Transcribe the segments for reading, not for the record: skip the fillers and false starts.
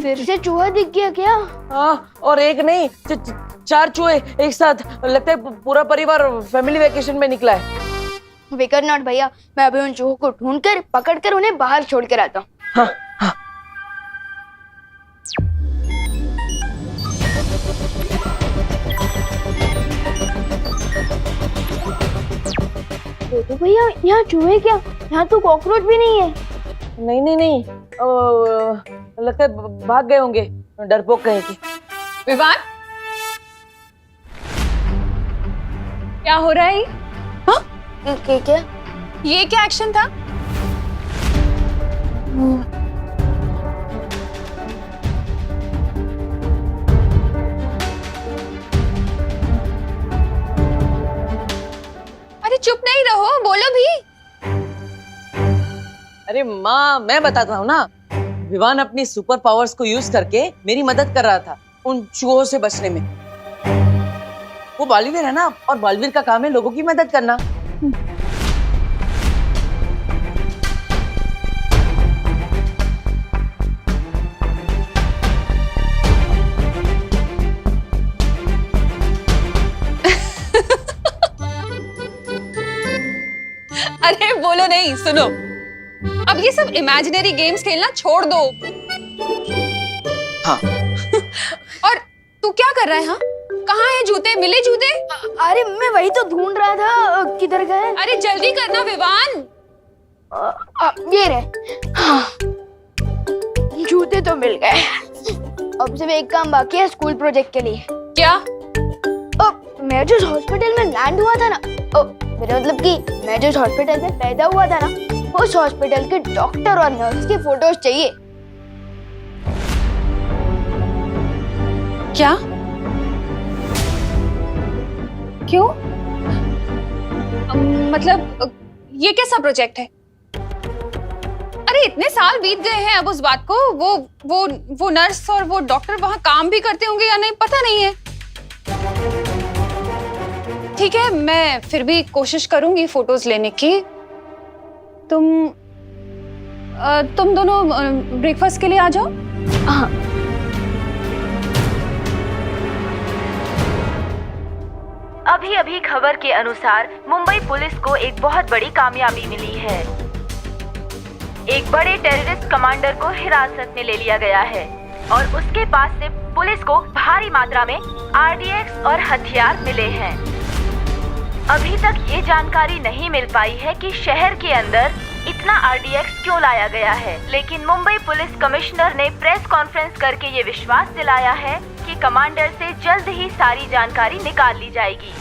फिर से चूहा दिख गया क्या? और एक नहीं, 4 चूहे एक साथ। लगता है पूरा परिवार फैमिली वेकेशन में निकला है। विकर नॉट भैया, मैं अभी उन चूहों को ढूंढकर पकड़कर उन्हें बाहर छोड़ कर आता हूँ। हाँ, हाँ। देखो भैया, यहाँ चूहे क्या, यहाँ तो कॉकरोच भी नहीं है। नहीं नहीं नहीं, लगता है भाग गए होंगे, डरपोक कहीं के। विवान, क्या हो रहा है? हाँ? क्या? ये क्या एक्शन था? अरे चुप नहीं रहो, बोलो भी। अरे माँ, मैं बताता हूँ ना। विवान अपनी सुपर पावर्स को यूज करके मेरी मदद कर रहा था उन चूहों से बचने में। वो बालवीर है ना, और बालवीर का काम है लोगों की मदद करना। अरे बोलो नहीं, सुनो, अब ये सब इमेजिनरी गेम्स खेलना छोड़ दो। हाँ। और तू क्या कर रहा है? हाँ, कहाँ है जूते? मिले जूते? अरे मैं वही तो ढूंढ रहा था, किधर गए? अरे जल्दी करना विवान। ये रहे। हाँ, जूते तो मिल गए। अब सिर्फ एक काम बाकी है स्कूल प्रोजेक्ट के लिए। क्या? मैं जिस हॉस्पिटल में लैंड हुआ था ना, मेरा मतलब कि मैं जिस हॉस्पिटल में पैदा हुआ था ना, उस हॉस्पिटल के डॉक्टर और नर्स की फोटोज चाहिए। क्या? क्यों? मतलब ये कैसा प्रोजेक्ट है? अरे इतने साल बीत गए हैं अब उस बात को। वो नर्स और वो डॉक्टर वहां काम भी करते होंगे या नहीं पता नहीं है। ठीक है, मैं फिर भी कोशिश करूंगी फोटोज लेने की। तुम दोनों ब्रेकफास्ट के लिए आ जाओ। हाँ। अभी अभी खबर के अनुसार मुंबई पुलिस को एक बहुत बड़ी कामयाबी मिली है। एक बड़े टेररिस्ट कमांडर को हिरासत में ले लिया गया है और उसके पास से पुलिस को भारी मात्रा में आरडीएक्स और हथियार मिले हैं। अभी तक ये जानकारी नहीं मिल पाई है कि शहर के अंदर इतना आरडीएक्स क्यों लाया गया है, लेकिन मुंबई पुलिस कमिश्नर ने प्रेस कॉन्फ्रेंस करके ये विश्वास दिलाया है कि कमांडर से जल्द ही सारी जानकारी निकाल ली जाएगी।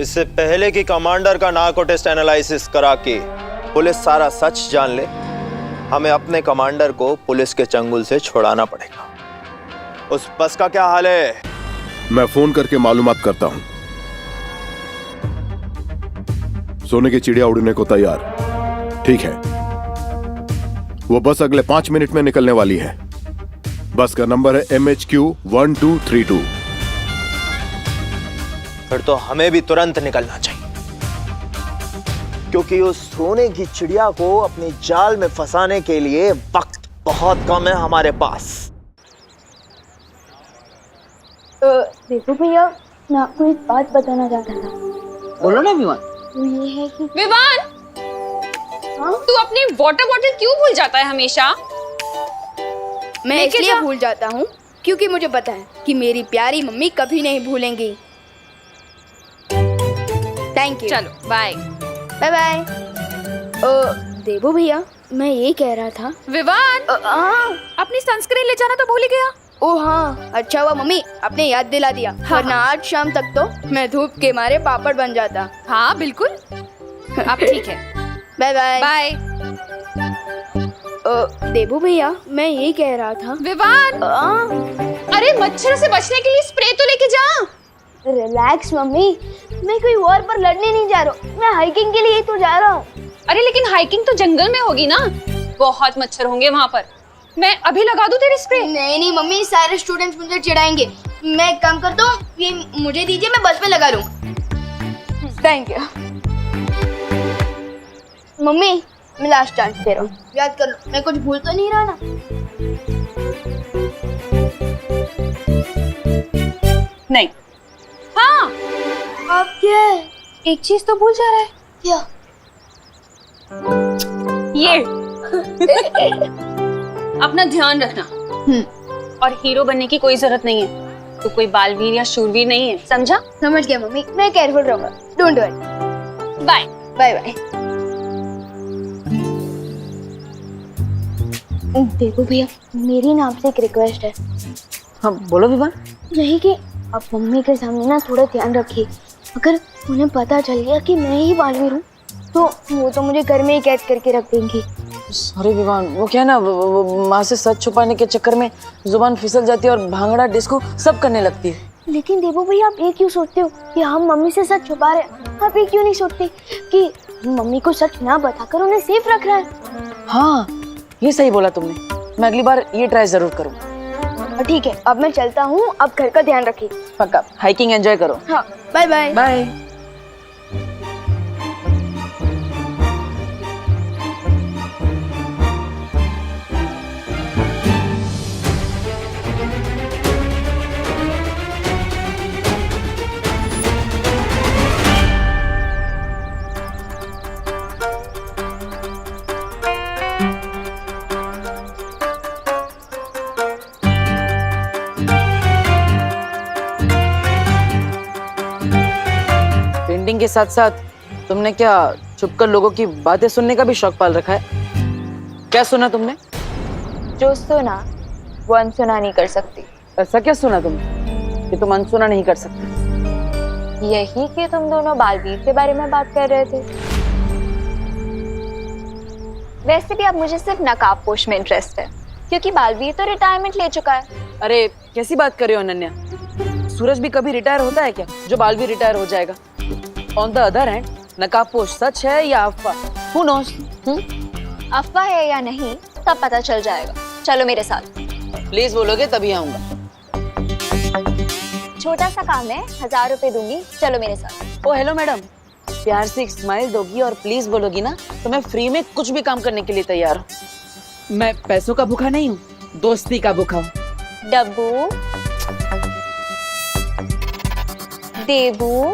इससे पहले कि कमांडर का नार्को टेस्ट एनालिसिस करा के पुलिस सारा सच जान ले, हमें अपने कमांडर को पुलिस के चंगुल से छुड़ाना पड़ेगा। उस बस का क्या हाल है? मैं फोन करके मालूमात करता हूं। सोने की चिड़िया उड़ने को तैयार। ठीक है, वो बस अगले 5 मिनट में निकलने वाली है। बस का नंबर है MHQ 1232। फिर तो हमें भी तुरंत निकलना चाहिए, क्योंकि उस सोने की चिड़िया को अपनी जाल में फंसाने के लिए वक्त बहुत कम है हमारे पास। देखो भैया, मैं आपको एक बात बताना चाहता था। बोलो ना विवान। वो ये है कि विवान, तू अपनी वाटर बॉटल क्यों भूल जाता है हमेशा? मैं इसलिए भूल जाता हूँ क्योंकि मुझे पता है कि मेरी प्यारी मम्मी कभी नहीं भूलेंगी। Thank you. चलो बाय। Bye bye. देवो भैया, मैं ये कह रहा था। विवान, अपनी सनस्क्रीन ले जाना तो भूल ही गया। ओ हाँ, अच्छा हुआ मम्मी आपने याद दिला दिया। वरना आज शाम तक तो मैं धूप के मारे पापड़ बन जाता। हाँ बिल्कुल। अब ठीक है, बाय बाय। बाय। देवो भैया, मैं ये कह रहा था। विवान, अरे मच्छर से बचने के लिए स्प्रे तो लेके जा। रिलैक्स मम्मी, मैं कोई वॉर पर लड़ने नहीं जा रहा हूँ, मैं हाइकिंग के लिए तो जा रहा हूँ। अरे लेकिन हाइकिंग तो जंगल में होगी ना, बहुत मच्छर होंगे वहाँ पर। मैं अभी लगा दूं तेरी स्प्रे? नहीं नहीं मम्मी, सारे स्टूडेंट्स मुझे चिढ़ाएंगे। मैं एक काम करता हूँ, ये मुझे दीजिए, मैं बस में लगा लूँ। Thank you. मम्मी मैं लास्ट चांस दे रहा हूँ, याद कर लो, मैं कुछ भूल तो नहीं रहा ना। नहीं। हाँ, अब क्या है? एक चीज तो भूल जा रहा है। क्या? ये अपना ध्यान रखना। और हीरो बनने की कोई जरूरत नहीं है। तो कोई बालवीर या शूरवीर नहीं है, समझा? समझ गया मम्मी, मैं केयरफुल रहूंगा। Don't worry. Bye bye bye. देखो भैया, मेरी ना आपसे एक रिक्वेस्ट है। हाँ बोलो विवान। यही कि आप मम्मी के सामने ना थोड़ा ध्यान रखिए। अगर उन्हें पता चल गया कि मैं ही बालवीर हूँ तो वो तो मुझे घर में ही कैद करके रख देंगी। सॉरी विवान, वो क्या है ना, वो माँ से सच छुपाने के चक्कर में जुबान फिसल जाती है और भांगड़ा डिस्को सब करने लगती है। लेकिन देवो भैया, आप ये क्यों सोचते हो कि हम मम्मी से सच छुपा रहे हैं? आप ये क्यों नहीं सोचते कि मम्मी को सच ना बताकर उन्हें सेफ रख रहा है? हाँ ये सही बोला तुमने, मैं अगली बार ये ट्राई जरूर करूँ। ठीक है, अब मैं चलता हूँ, अब घर का ध्यान रखिए। पक्का, हाइकिंग एंजॉय करो। हाँ, बाय बाय। बाय। पेंटिंग के साथ साथ तुमने क्या छुपकर लोगों की बातें सुनने का भी शौक पाल रखा है? क्या सुना तुमने? जो सुना वो अनसुना नहीं कर सकती। ऐसा क्या सुना तुमने कि तुम अनसुना नहीं कर सकते? यही कि तुम दोनों बालवीर के बारे में बात कर रहे थे। वैसे भी अब मुझे सिर्फ नकाबपोश में इंटरेस्ट है, क्योंकि बालवीर तो रिटायरमेंट ले चुका है। अरे कैसी बात कर रहे हो अनन्या, सूरज भी कभी रिटायर होता है क्या जो बालवीर रिटायर हो जाएगा? ऑन द अदर हैंड, नकाबपोश सच है या अफवाह? Who knows? अफवाह है या नहीं तब पता चल जाएगा। चलो मेरे साथ। प्लीज बोलोगे तभी आऊंगा। छोटा सा काम है, 1000 रुपए दूंगी, चलो मेरे साथ। ओ हेलो मैडम, प्यार से एक स्माइल दोगी और प्लीज बोलोगी ना तो मैं फ्री में कुछ भी काम करने के लिए तैयार हूँ। मैं पैसों का भूखा नहीं हूँ, दोस्ती का भूखा हूँ। डब्बू, देबू,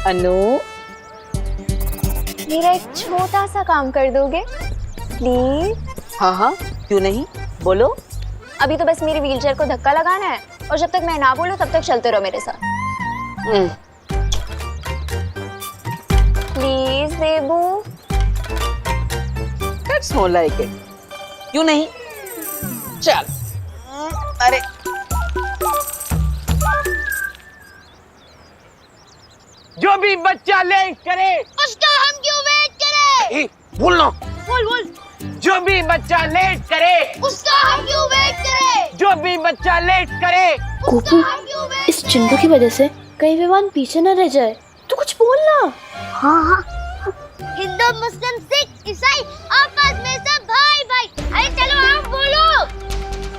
अनु, मेरा एक छोटा सा काम कर दोगे प्लीज? हाँ हाँ क्यों नहीं, बोलो। अभी तो बस मेरे व्हीलचेयर को धक्का लगाना है और जब तक मैं ना बोलूं तब तक चलते रहो मेरे साथ। Please Debu. That's more like it. क्यों नहीं, चल। अरे जो भी बच्चा लेट करे उसका हम क्यों वेट करें? बोलना। बोल बोल। जो भी बच्चा लेट करे उसका हम क्यों वेट करें? जो भी बच्चा लेट करे। कुकू, इस चिंटू की वजह से कहीं विवान पीछे न रह जाए। तू कुछ बोलना। हाँ हाँ। हिंदू, मुस्लिम, सिख, ईसाई आपस में सब भाई भाई। अरे चलो आप बोलो।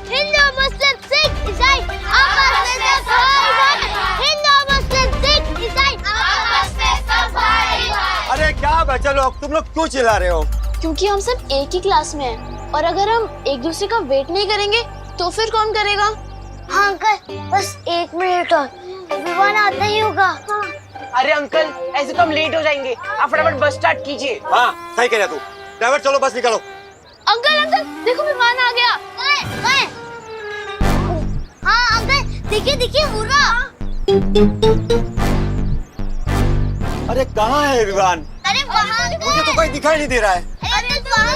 हिंदू, मुस्लिम, सिख, ईसाई आपस में सब भाई भाई। हिंदू, मुस्लिम, सिख, ईसाई आपस में सब भाई भाई। अरे क्या बच्चा लोग, तुम लोग क्यों चिल्ला रहे हो? क्योंकि हम सब एक ही क्लास में हैं और अगर हम एक दूसरे का वेट नहीं करेंगे तो फिर कौन करेगा? हाँ अंकल, बस 1 मिनट और, विवान आता ही होगा। हाँ। अरे अंकल, ऐसे तो हम लेट हो जाएंगे, आप फटाफट बस स्टार्ट कीजिए। हाँ सही कह रहा तू। ड्राइवर चलो बस निकालो। अंकल अंकल देखो, विमान आ गया। हाँ अंकल, देखिए देखिए, हुर्रा। अरे कहाँ है विमान? अरे वहाँ मुझे तो कोई दिखाई नहीं दे रहा है। अरे वहाँ।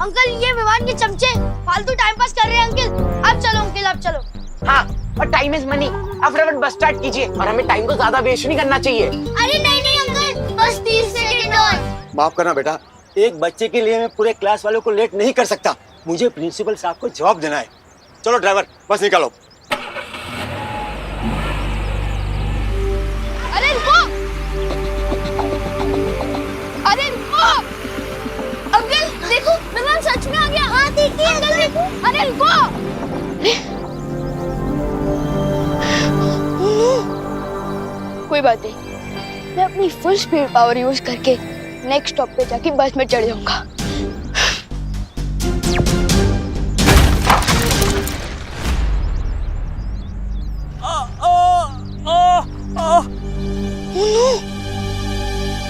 अंकल ये विमान के चमचे फालतू टाइम पास कर रहे हैं अंकल। अब चलो अंकल, अब चलो। हाँ, और टाइम इज मनी, आप फटाफट बस स्टार्ट कीजिए और हमें टाइम को ज्यादा वेस्ट नहीं करना चाहिए। अरे नहीं नहीं अंकल, बस 30 सेकंड और। माफ करना बेटा, एक बच्चे के लिए मैं पूरे क्लास वालों को लेट नहीं कर सकता। मुझे प्रिंसिपल साहब को जवाब देना है। चलो ड्राइवर बस निकालो। अरे रुको, अरे रुको। अंकल देखो, विमान सच में आ गया। हाँ देखिए अंकल, देखो। अरे रुको। कोई बात नहीं, मैं अपनी फुल स्पीड पावर यूज करके नेक्स्ट स्टॉप पे जाके बस में चढ़ जाऊंगा।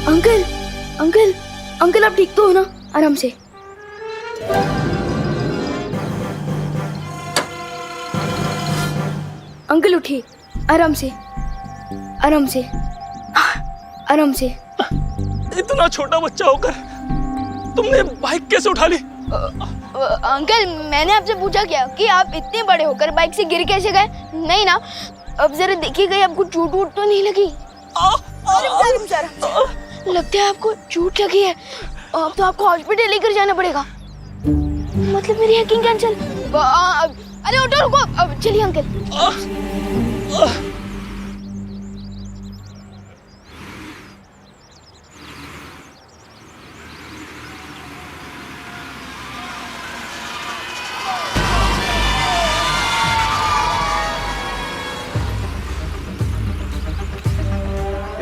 अंकल अंकल अंकल, आप ठीक तो हो ना? आराम से। अंकल उठिए, आराम से आराम से आराम से। इतना छोटा बच्चा होकर तुमने बाइक कैसे उठा ली? अंकल, मैंने आपसे पूछा क्या कि आप इतने बड़े होकर बाइक से गिर कैसे गए? नहीं ना? अब जरा देखिएगा, आपको चोट वोट तो नहीं लगी? लगता है आपको चोट लगी है। अब तो आपको हॉस्पिटल लेकर जाना पड़ेगा। मतलब मेरी हैकिंग कैंसिल? अरे ऑटो रुको, अब चलिए अंकल।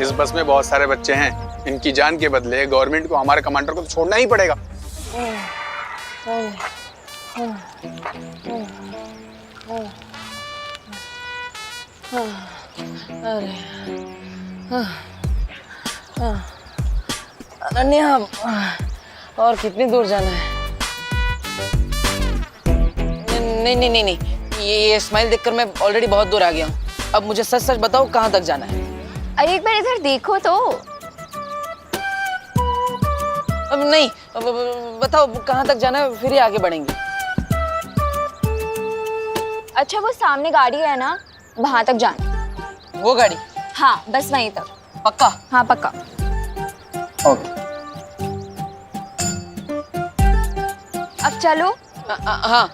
इस बस में बहुत सारे बच्चे हैं, इनकी जान के बदले गवर्नमेंट को हमारे कमांडर को तो छोड़ना ही पड़ेगा। अनन्या, और कितनी दूर जाना है? नहीं नहीं नहीं नहीं, ये स्माइल देखकर मैं ऑलरेडी बहुत दूर आ गया हूँ। अब मुझे सच सच बताओ कहाँ तक जाना है? अरे एक बार इधर देखो तो। अब नहीं, बताओ कहाँ तक जाना है, फिर ही आगे बढ़ेंगे। अच्छा, वो सामने गाड़ी है ना, वहां तक जाना। वो गाड़ी? हाँ, बस वहीं तक। पक्का? हाँ पक्का। ओके। अब चलो। हाँ।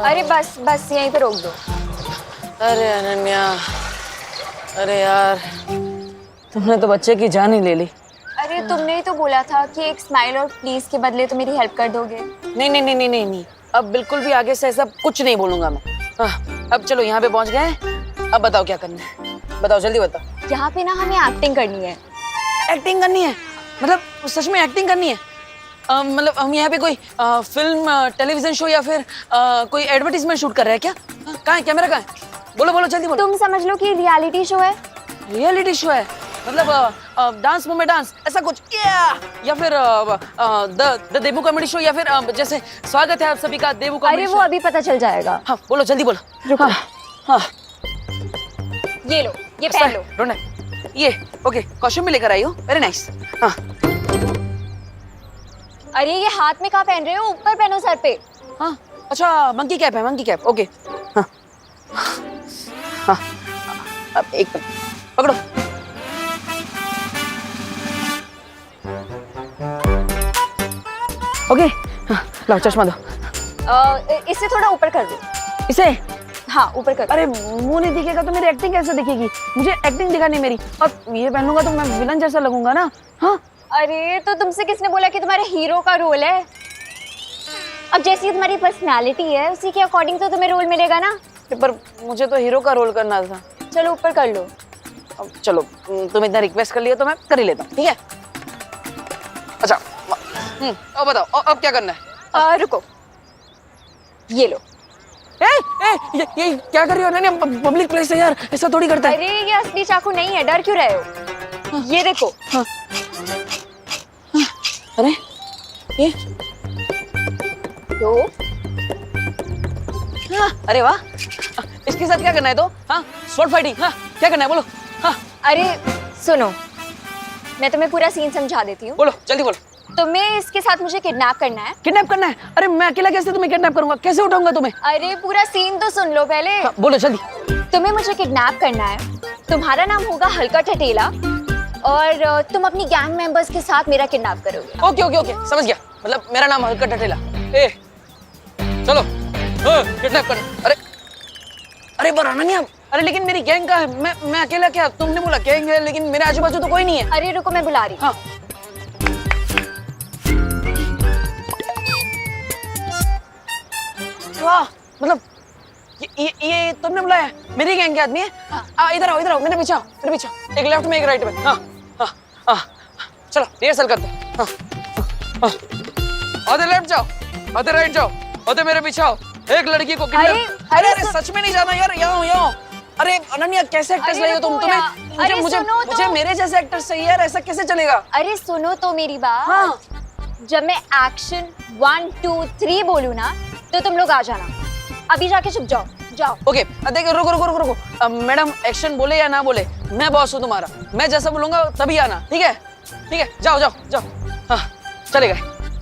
अरे बस बस यहीं पे रोक दो। अरे अनन्या, अरे यार, तुमने तो बच्चे की जान ही ले ली। अरे तुमने ही तो बोला था कि एक स्माइल और प्लीज के बदले तो मेरी हेल्प कर दोगे। नहीं नहीं नहीं नहीं नहीं नहीं, अब बिल्कुल भी आगे से ऐसा कुछ नहीं बोलूंगा मैं। हाँ, अब चलो यहाँ पे पहुँच गए। अब बताओ क्या करना है, बताओ जल्दी बताओ। यहाँ पे ना हमें एक्टिंग करनी है। एक्टिंग करनी है? मतलब सच में एक्टिंग करनी है? मतलब हम यहाँ पे कोई फिल्म टेलीविजन शो या फिर कोई एडवर्टीजमेंट शूट कर रहे हैं क्या? कहाँ है कैमरा, कहाँ है? बोलो बोलो जल्दी बोलो। तुम समझ लो कि रियलिटी शो है। रियलिटी शो है? मतलब डांस मूव में डांस, ऐसा कुछ? या फिर द देबू कॉमेडी शो, या फिर जैसे स्वागत है आप सभी का देबू कॉमेडी अरे शो? वो अभी पता चल जाएगा। हाँ बोलो जल्दी बोलो। रुको। हाँ, ये लो, ये पहन लो। रोना, ये ओके, कॉस्ट्यूम भी लेकर आई हो, वेरी नाइस। हाँ। अरे ये हाथ में कहाँ पहन रहे हो? ऊपर पहनो सर पे। हाँ अच्छा, मंकी कैप है, मंकी कैप, ओके। हाँ हाँ, अब एक मिनट पकड़ो। ओके, हाँ, लाओ चश्मा दो। इससे थोड़ा ऊपर कर दो। इसे? हाँ ऊपर कर। अरे मुंह नहीं दिखेगा तो मेरी एक्टिंग कैसे दिखेगी? मुझे एक्टिंग दिखानी है मेरी, और ये पहनूंगा तो मैं विलन जैसा लगूंगा ना। हाँ। अरे तो तुमसे किसने बोला कि तुम्हारे हीरो का रोल है? अब जैसी तुम्हारी पर्सनालिटी है उसी के अकॉर्डिंग तो तुम्हें रोल मिलेगा ना। पर मुझे तो हीरो का रोल करना था। चलो ऊपर कर लो। अब चलो, तुम इतना रिक्वेस्ट कर लिया तो मैं कर ही लेता हूँ, ठीक है? अच्छा, अब बताओ अब क्या करना है? रुको, ये लो। ये क्या कर रही हो अनन्या? पब्लिक प्लेस है यार, ऐसा थोड़ी करता है। अरे ये असली चाकू नहीं है, डर क्यों रहे हो? ये देखो। अरे ये तो अरे वाह, इसके साथ क्या करना है? तो हाँ, स्वॉर्ड फाइटिंग। हाँ, क्या करना है बोलो। हाँ अरे सुनो, मैं तुम्हें पूरा सीन समझा देती हूँ। बोलो जल्दी बोलो। तुम्हें इसके साथ मुझे किडनैप करना है। किडनैप करना है? अरे मैं अकेला कैसे तुम्हें किडनैप करूंगा? कैसे उठाऊंगा तुम्हें? अरे पूरा सीन तो सुन लो पहले। हाँ, बोलो जल्दी। तुम्हें मुझे किडनैप करना है, तुम्हारा नाम होगा हल्का ठटेला, और तुम अपनी गैंग मेंबर्स के साथ मेरा किडनैप करोगे। ओके ओके ओके, समझ गया। मतलब मेरा नाम हल्का ठटेला। ए चलो, किडनैप करना। अरे अरे पर अनन्या, अरे लेकिन मेरी गैंग का है, मैं अकेला क्या? तुमने बोला गैंग है, लेकिन मेरे आजू बाजू तो कोई नहीं है। अरे रुको, मैं बुला रही हूँ। हाँ। मतलब ये तुमने बुलाया? मेरी गैंग के आदमी है? इधर आओ मेरे पीछे आओ, एक लेफ्ट में एक राइट में। हाँ चलो रिहर्सल करते हैं। आधे लेफ्ट जाओ, आधे राइट जाओ, आधे मेरे पीछे आओ। एक लड़की को अरे सच में नहीं जाना यार, यहाँ अरे अनन्या कैसे एक्टर्स लाए हो तुम? तुम्हें मुझे मेरे जैसे एक्टर्स चाहिए यार, ऐसा कैसे चलेगा? अरे सुनो तो मेरी बात। हाँ जब मैं एक्शन 1 2 3 बोलूँ ना तो तुम लोग आ जाना। अभी जाके चुप जाओ। ओके देखो रुको। मैडम एक्शन बोले या ना बोले, मैं बॉस हूँ तुम्हारा, मैं जैसा बोलूंगा तभी आना। ठीक है जाओ। हाँ चलेगा,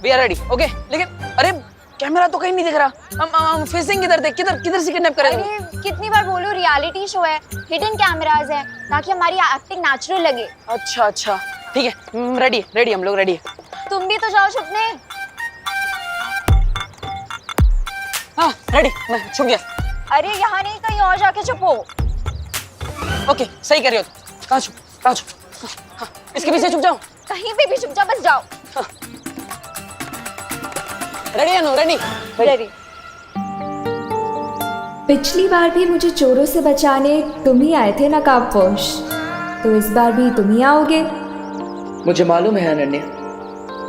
वी आर रेडी। ओके लेकिन अरे कैमरा तो कहीं नहीं दिख रहा, हम फेसिंग किधर देख, किधर से किडनैप करेंगे? अरे कितनी बार बोलो, रियलिटी शो है, हिडन कैमरास है ताकि हमारी एक्टिंग नेचुरल लगे। अच्छा ठीक है, रेडी हम लोग रेडी है। तुम भी तो जाओ छुपने। हाँ रेडी, मैं छुप गया। अरे यहाँ नहीं, कहीं और जाके छुपो। ओके सही कर रही हो तुम। कहाँ छुप? हाँ, इसके पीछे छुप जाओ। कहीं पे भी छुप जाओ, बस जाओ। रेडी। पिछली बार भी मुझे चोरों से बचाने तुम ही आए थे नकाबपोश, तो इस बार भी तुम ही आओगे। मुझे मालूम है अनन्या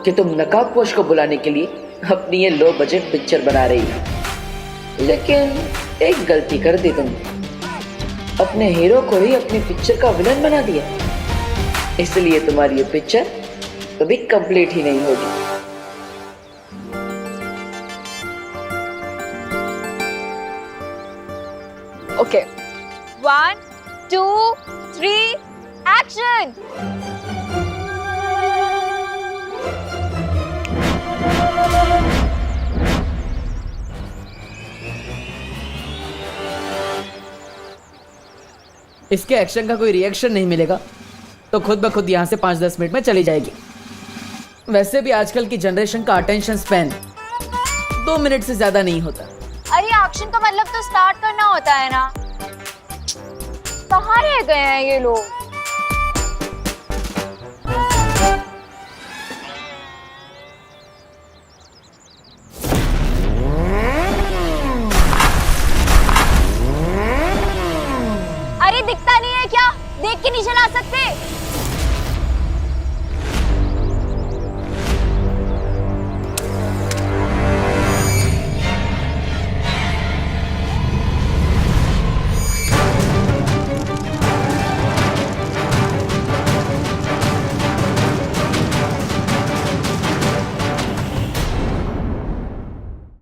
कि तुम नकाबपोश को बुलाने के लिए अपनी ये लो बजट पिक्चर बना रही हो, लेकिन एक गलती कर दी तुम, अपने हीरो को ही अपनी पिक्चर का विलन बना दिया, इसलिए तुम्हारी ये पिक्चर कभी कंप्लीट ही नहीं होगी। Okay 1 2 3 action. इसके एक्शन का कोई रिएक्शन नहीं मिलेगा तो खुद ब खुद यहाँ से 5-10 मिनट में चली जाएगी। वैसे भी आजकल की जनरेशन का अटेंशन स्पैन 2 मिनट से ज्यादा नहीं होता। अरे एक्शन का मतलब तो स्टार्ट करना होता है ना। कहाँ रह गए हैं ये लोग?